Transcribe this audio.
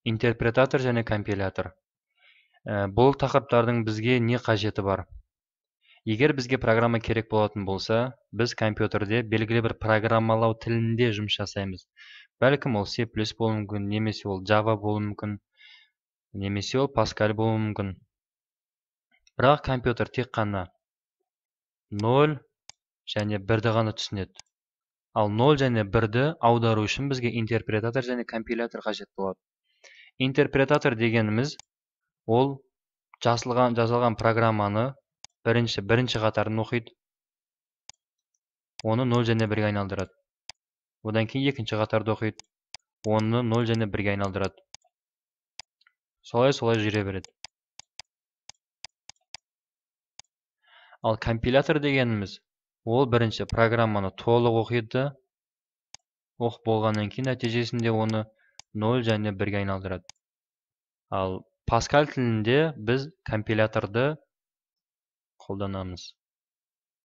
Интерпретатор және компилятор. Бұл тақырыптардың бізге не қажеті бар? Егер бізге программа керек болатын болса, біз компьютерде белгілі бір программалау тілінде жұмыс жасаймыз. Бәлкім ол C++ болуы мүмкін, немесе ол Java болуы мүмкін, немесе ол Pascal болуы мүмкін. Бірақ компьютер тек қана 0 және 1-ді ғана түсінеді. Ал 0 және 1-ді аудару үшін бізге интерпретатор және компилятор қажет болады. Интерпретатор дегеніміз ол жазылған программаны бірінші қатарын оқиды, оны 0 және 1-ге айналдырады. Одан кейін екінші қатарды оқиды, оны 0 және 1-ге айналдырады. Солай жүре береді. Ал компилятор дегеніміз ол бірінші программаны толық оқиды, оқып болғаннан кейін нәтижесінде оны 0 және 1-ге айналдырады. Ал Pascal тілінде біз компиляторды қолданамыз.